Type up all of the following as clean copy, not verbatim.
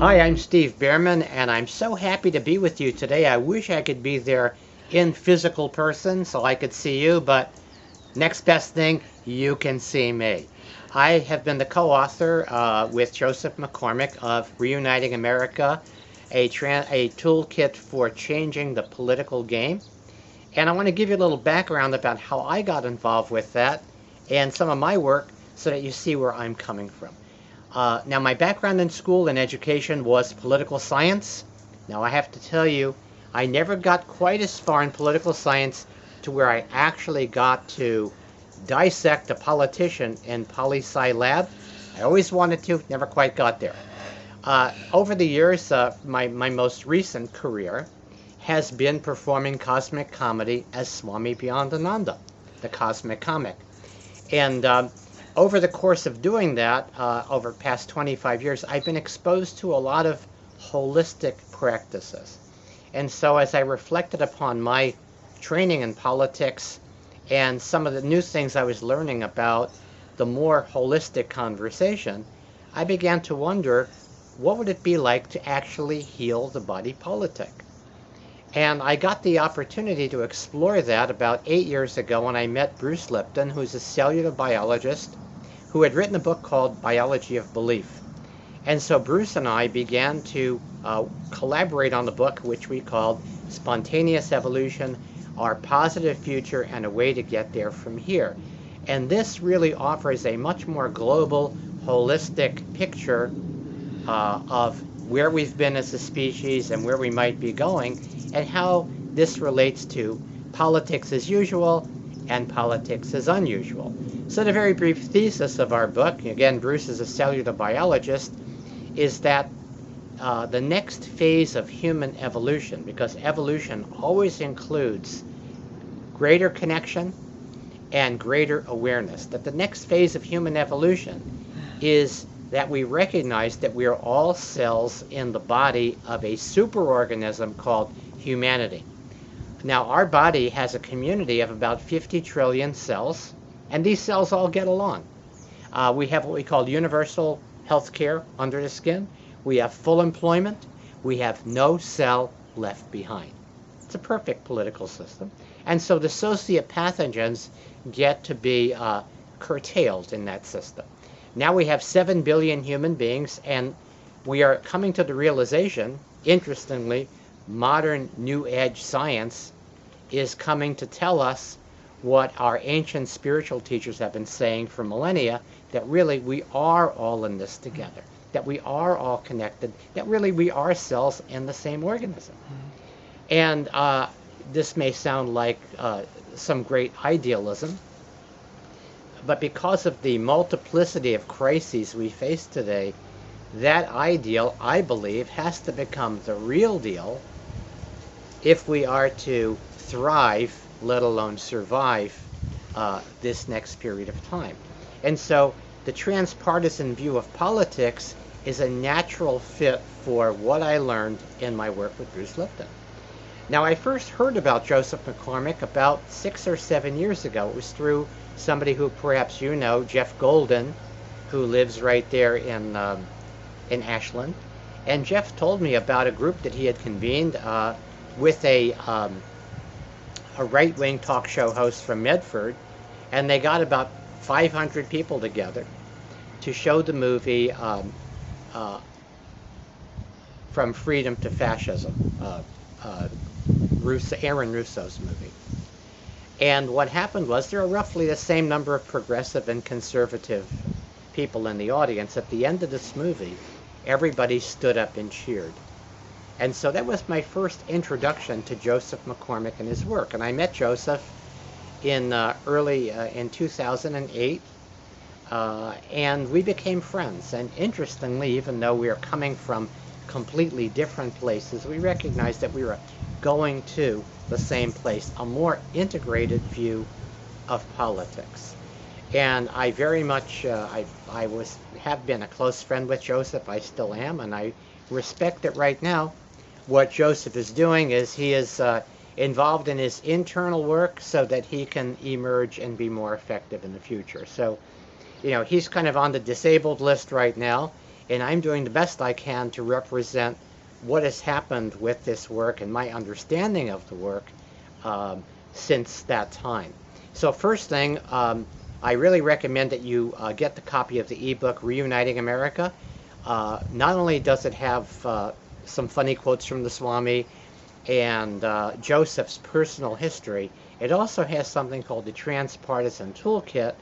Hi, I'm Steve Bhaerman, and I'm so happy to be with you today. I wish I could be there in physical person so I could see you, but next best thing, you can see me. I have been the co-author with Joseph McCormick of Reuniting America, a toolkit for changing the political game. And I want to give you a little background about how I got involved with that and some of my work so that you see where I'm coming from. Now, my background in school and education was political science. Now, I have to tell you, I never got quite as far in political science to where I actually got to dissect a politician in poli-sci lab. I always wanted to, never quite got there. Over the years, my most recent career has been performing cosmic comedy as Swami Bhayandananda, the cosmic comic. And over the course of doing that, over the past 25 years, I've been exposed to a lot of holistic practices. And so as I reflected upon my training in politics and some of the new things I was learning about the more holistic conversation, I began to wonder, what would it be like to actually heal the body politic? And I got the opportunity to explore that about 8 years ago when I met Bruce Lipton, who's a cellular biologist who had written a book called Biology of Belief. And so Bruce and I began to collaborate on the book, which we called Spontaneous Evolution, Our Positive Future, and a Way to Get There from Here. And this really offers a much more global, holistic picture of where we've been as a species and where we might be going, and how this relates to politics as usual and politics as unusual. So the very brief thesis of our book, again, Bruce is a cellular biologist, is that the next phase of human evolution, because evolution always includes greater connection and greater awareness, that the next phase of human evolution is that we recognize that we are all cells in the body of a superorganism called humanity. Now, our body has a community of about 50 trillion cells, and these cells all get along. We have what we call universal health care under the skin. We have full employment. We have no cell left behind. It's a perfect political system. And so the sociopathogens get to be curtailed in that system. Now we have 7 billion human beings, and we are coming to the realization, interestingly, modern New Age science is coming to tell us what our ancient spiritual teachers have been saying for millennia, that really we are all in this together, that we are all connected, that really we are cells in the same organism. And this may sound like some great idealism, but because of the multiplicity of crises we face today, that ideal, I believe, has to become the real deal if we are to thrive, let alone survive, this next period of time. And so the transpartisan view of politics is a natural fit for what I learned in my work with Bruce Lipton. Now, I first heard about Joseph McCormick about 6 or 7 years ago. It was through somebody who perhaps you know, Jeff Golden, who lives right there in Ashland. And Jeff told me about a group that he had convened with a right-wing talk show host from Medford, and they got about 500 people together to show the movie From Freedom to Fascism, Aaron Russo's movie. And what happened was there are roughly the same number of progressive and conservative people in the audience. At the end of this movie, everybody stood up and cheered. And so that was my first introduction to Joseph McCormick and his work. And I met Joseph in in 2008, and we became friends. And interestingly, even though we are coming from completely different places, we recognized that we were going to the same place, a more integrated view of politics. And I very much, have been a close friend with Joseph. I still am, and I respect that right now. What Joseph is doing is he is involved in his internal work so that he can emerge and be more effective in the future. So, you know, he's kind of on the disabled list right now, and I'm doing the best I can to represent what has happened with this work and my understanding of the work since that time. So first thing, I really recommend that you get the copy of the ebook Reuniting America. Not only does it have some funny quotes from the Swami and Joseph's personal history, it also has something called the Transpartisan Toolkit,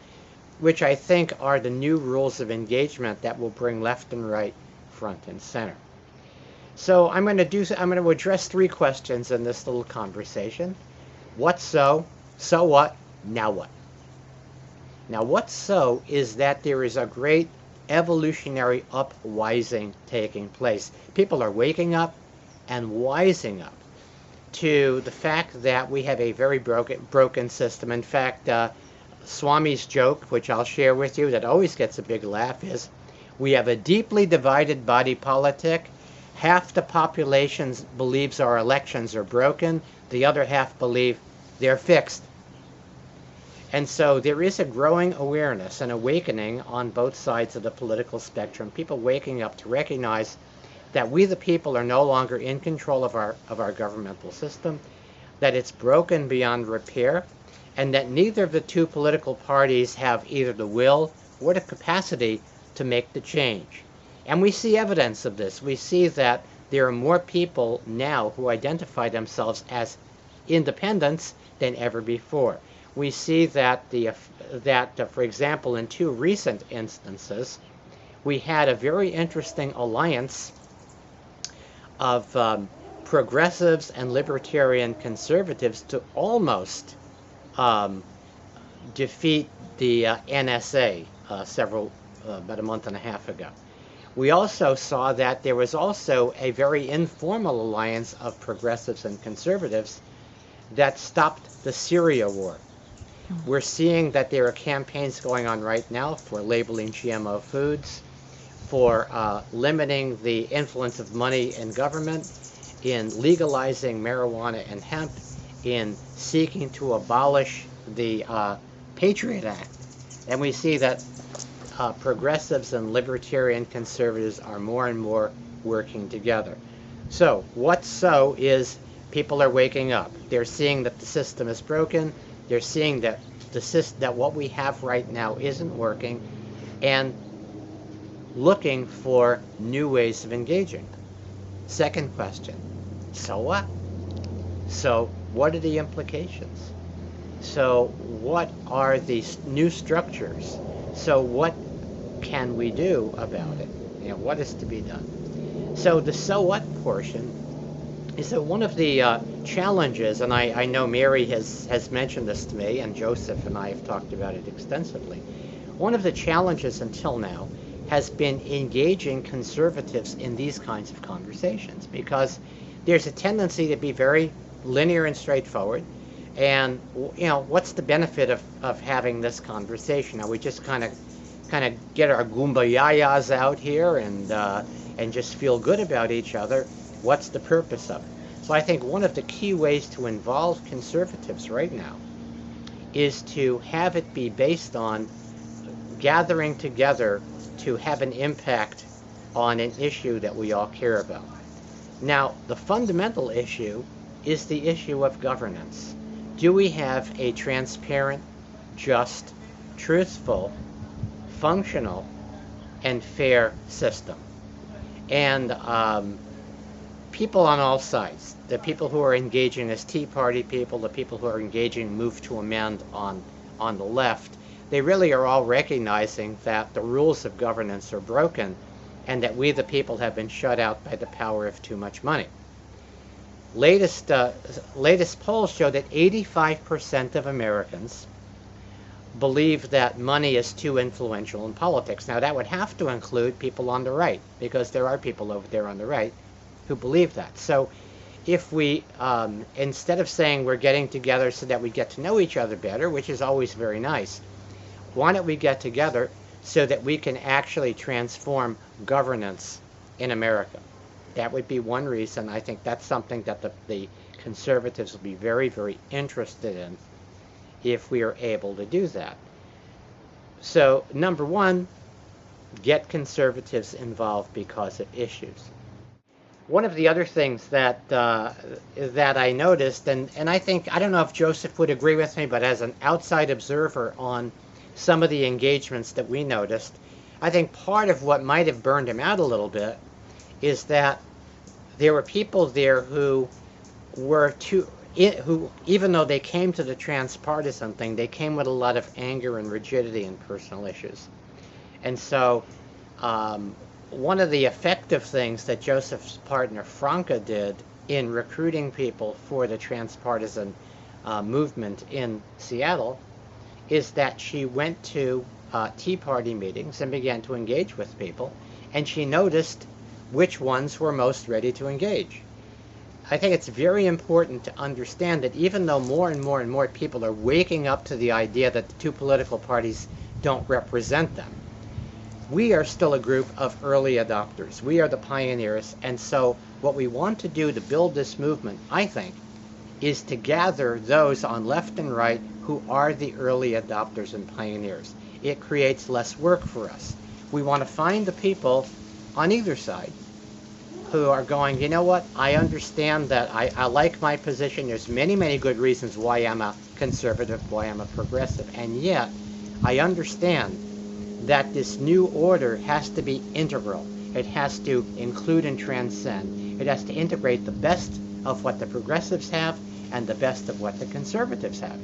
which I think are the new rules of engagement that will bring left and right front and center. So I'm going to address three questions in this little conversation. What so? So what? Now what? Now what so is that there is a great evolutionary upwising taking place. People are waking up and wising up to the fact that we have a very broken system. In fact, Swami's joke, which I'll share with you, that always gets a big laugh, is we have a deeply divided body politic. Half the population believes our elections are broken. The other half believe they're fixed. And so there is a growing awareness and awakening on both sides of the political spectrum, people waking up to recognize that we the people are no longer in control of our governmental system, that it's broken beyond repair, and that neither of the two political parties have either the will or the capacity to make the change. And we see evidence of this. We see that there are more people now who identify themselves as independents than ever before. We see that for example, in two recent instances, we had a very interesting alliance of progressives and libertarian conservatives to almost defeat the NSA about a month and a half ago. We also saw that there was also a very informal alliance of progressives and conservatives that stopped the Syria war. We're seeing that there are campaigns going on right now for labeling GMO foods, for limiting the influence of money in government, in legalizing marijuana and hemp, in seeking to abolish the Patriot Act. And we see that progressives and libertarian conservatives are more and more working together. So what so is people are waking up. They're seeing that the system is broken. They're seeing that that what we have right now isn't working, and looking for new ways of engaging. Second question, so what? So what are the implications? So what are these new structures? So what can we do about it? What is to be done? So the so what portion is that one of the challenges, and I know Mary has mentioned this to me, and Joseph and I have talked about it extensively. One of the challenges until now has been engaging conservatives in these kinds of conversations, because there's a tendency to be very linear and straightforward. And what's the benefit of having this conversation? Are we just kind of get our goombayayas out here and just feel good about each other? What's the purpose of it? So I think one of the key ways to involve conservatives right now is to have it be based on gathering together to have an impact on an issue that we all care about. Now, the fundamental issue is the issue of governance. Do we have a transparent, just, truthful, functional, and fair system? And people on all sides, the people who are engaging as Tea Party people, the people who are engaging Move to Amend on the left, they really are all recognizing that the rules of governance are broken and that we the people have been shut out by the power of too much money. Latest polls show that 85% of Americans believe that money is too influential in politics. Now that would have to include people on the right, because there are people over there on the right who believe that. So if we, instead of saying we're getting together so that we get to know each other better, which is always very nice, why don't we get together so that we can actually transform governance in America? That would be one reason. I think that's something that the conservatives will be very, very interested in if we are able to do that. So number one, get conservatives involved because of issues. One of the other things that I noticed, and I think, I don't know if Joseph would agree with me, but as an outside observer on some of the engagements that we noticed, I think part of what might have burned him out a little bit is that there were people there who who, even though they came to the transpartisan thing, they came with a lot of anger and rigidity and personal issues. And so one of the effective things that Joseph's partner Franca did in recruiting people for the transpartisan movement in Seattle is that she went to Tea Party meetings and began to engage with people, and she noticed which ones were most ready to engage. I think it's very important to understand that even though more and more and more people are waking up to the idea that the two political parties don't represent them, we are still a group of early adopters. We are the pioneers, and so what we want to do to build this movement, I think, is to gather those on left and right who are the early adopters and pioneers. It creates less work for us. We want to find the people on either side who are going, you know what, I understand that I like my position. There's many, many good reasons why I'm a conservative, why I'm a progressive, and yet I understand that this new order has to be integral. It has to include and transcend. It has to integrate the best of what the progressives have and the best of what the conservatives have.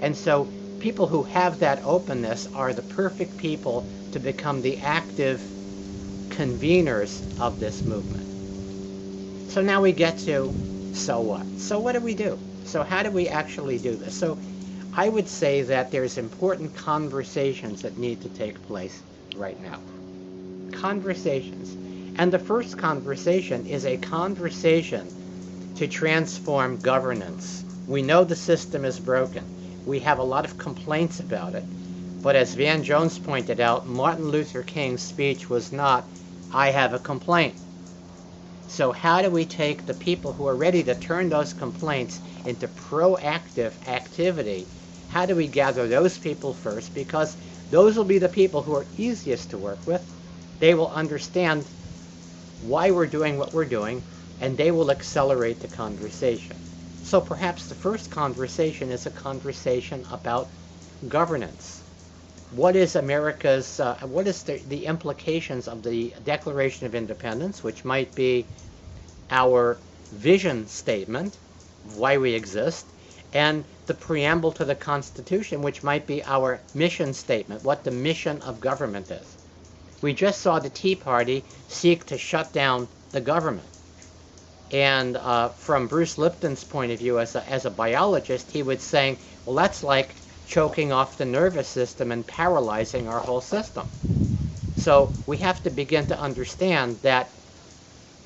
And so people who have that openness are the perfect people to become the active conveners of this movement. So now we get to, so what? So what do we do? So how do we actually do this? So I would say that there's important conversations that need to take place right now. Conversations. And the first conversation is a conversation to transform governance. We know the system is broken. We have a lot of complaints about it. But as Van Jones pointed out, Martin Luther King's speech was not, I have a complaint. So how do we take the people who are ready to turn those complaints into proactive activity? How do we gather those people first? Because those will be the people who are easiest to work with. They will understand why we're doing what we're doing, and they will accelerate the conversation. So perhaps the first conversation is a conversation about governance. What is America's, what is the implications of the Declaration of Independence, which might be our vision statement, why we exist, and the preamble to the Constitution, which might be our mission statement, what the mission of government is. We just saw the Tea Party seek to shut down the government. And from Bruce Lipton's point of view as a biologist, he would say, well, that's like choking off the nervous system and paralyzing our whole system. So we have to begin to understand that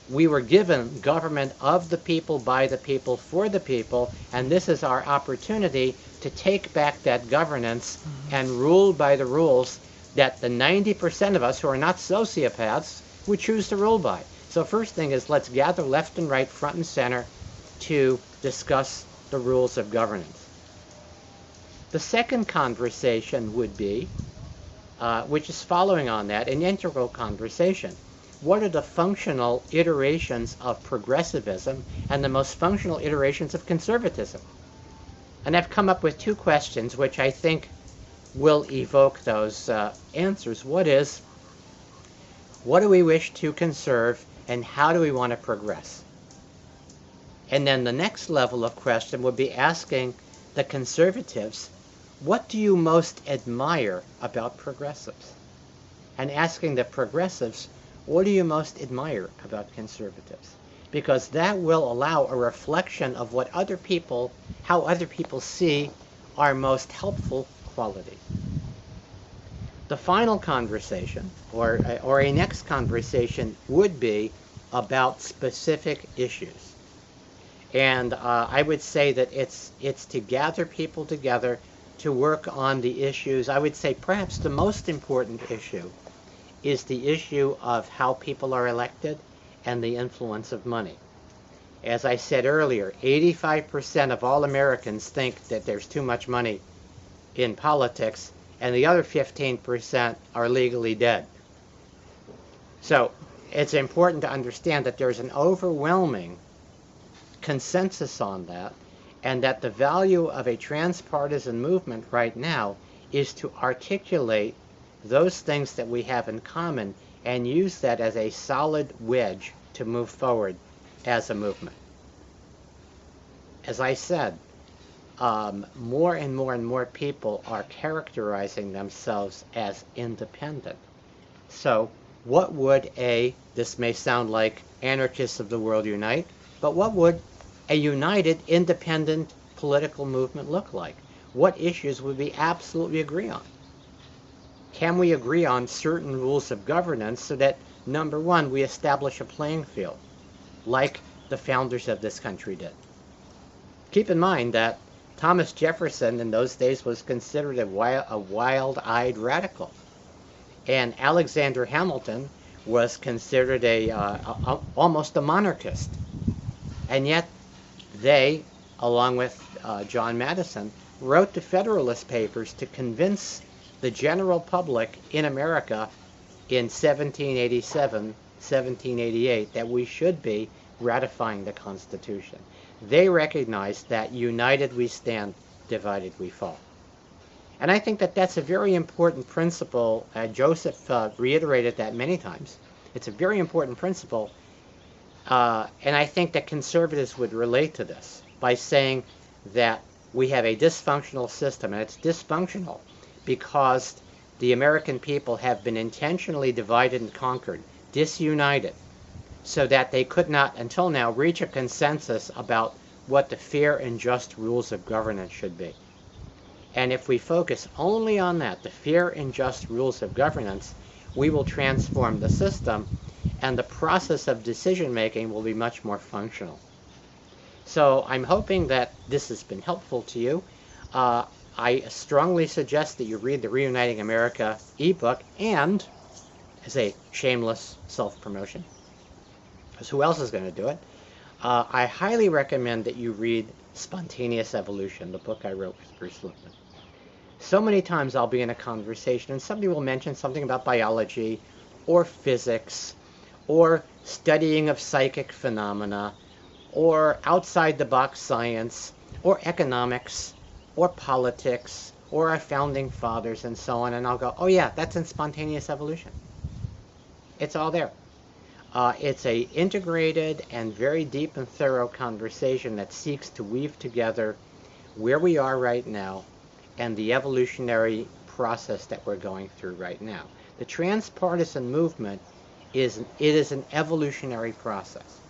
we were given government of the people, by the people, for the people, and this is our opportunity to take back that governance and rule by the rules that the 90% of us who are not sociopaths would choose to rule by. So first thing is, let's gather left and right, front and center, to discuss the rules of governance. The second conversation would be, which is following on that, an integral conversation. What are the functional iterations of progressivism and the most functional iterations of conservatism? And I've come up with two questions which I think will evoke those answers. What do we wish to conserve, and how do we want to progress? And then the next level of question would be asking the conservatives, what do you most admire about progressives? And asking the progressives, what do you most admire about conservatives? Because that will allow a reflection of what other people, how other people see our most helpful qualities. The final conversation, or a next conversation, would be about specific issues. And I would say that it's to gather people together to work on the issues. I would say perhaps the most important issue is the issue of how people are elected and the influence of money. As I said earlier, 85% of all Americans think that there's too much money in politics, and the other 15% are legally dead. So it's important to understand that there's an overwhelming consensus on that, and that the value of a transpartisan movement right now is to articulate those things that we have in common and use that as a solid wedge to move forward as a movement. As I said, more and more and more people are characterizing themselves as independent. So what would this may sound like anarchists of the world unite, but what would a united independent political movement look like? What issues would we absolutely agree on? Can we agree on certain rules of governance so that, number one, we establish a playing field, like the founders of this country did? Keep in mind that Thomas Jefferson in those days was considered a wild-eyed radical, and Alexander Hamilton was considered almost a monarchist. And yet they, along with John Madison, wrote the Federalist Papers to convince the general public in America in 1787, 1788 that we should be ratifying the Constitution. They recognized that united we stand, divided we fall. And I think that that's a very important principle. Joseph reiterated that many times. It's a very important principle. And I think that conservatives would relate to this by saying that we have a dysfunctional system, and it's dysfunctional because the American people have been intentionally divided and conquered, disunited, so that they could not, until now, reach a consensus about what the fair and just rules of governance should be. And if we focus only on that, the fair and just rules of governance, we will transform the system, and the process of decision-making will be much more functional. So I'm hoping that this has been helpful to you. I strongly suggest that you read the Reuniting America ebook, and as a shameless self-promotion, because who else is going to do it? I highly recommend that you read Spontaneous Evolution, the book I wrote with Bruce Lipman. So many times I'll be in a conversation and somebody will mention something about biology or physics or studying of psychic phenomena or outside-the-box science or economics or politics or our founding fathers and so on, and I'll go, oh yeah, that's in Spontaneous Evolution. It's all there. It's a integrated and very deep and thorough conversation that seeks to weave together where we are right now and the evolutionary process that we're going through right now. The transpartisan movement is an evolutionary process.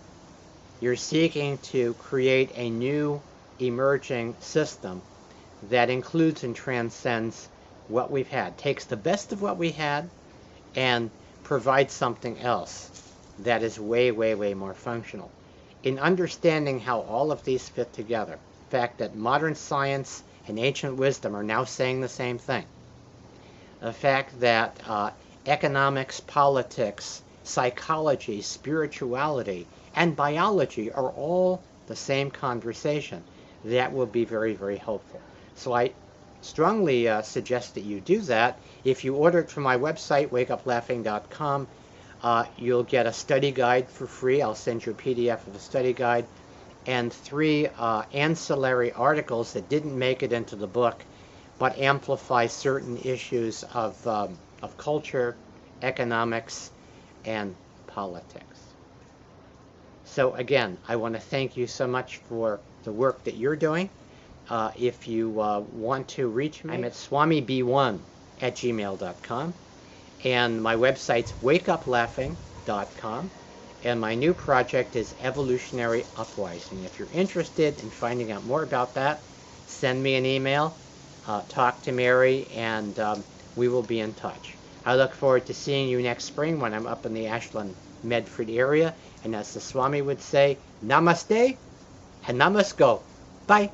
You're seeking to create a new emerging system that includes and transcends what we've had, takes the best of what we had and provides something else that is way, way, way more functional. In understanding how all of these fit together, the fact that modern science and ancient wisdom are now saying the same thing, the fact that economics, politics, psychology, spirituality, and biology are all the same conversation, that will be very, very helpful. So I strongly suggest that you do that. If you order it from my website, wakeuplaughing.com, you'll get a study guide for free. I'll send you a PDF of the study guide and 3 ancillary articles that didn't make it into the book but amplify certain issues of culture, economics, and politics. So again, I want to thank you so much for the work that you're doing. If you want to reach me, I'm at swamib1@gmail.com. And my website's wakeuplaughing.com. And my new project is Evolutionary Upwising. If you're interested in finding out more about that, send me an email, talk to Mary, and we will be in touch. I look forward to seeing you next spring when I'm up in the Ashland, Medford area. And as the Swami would say, namaste and namasko. Bye.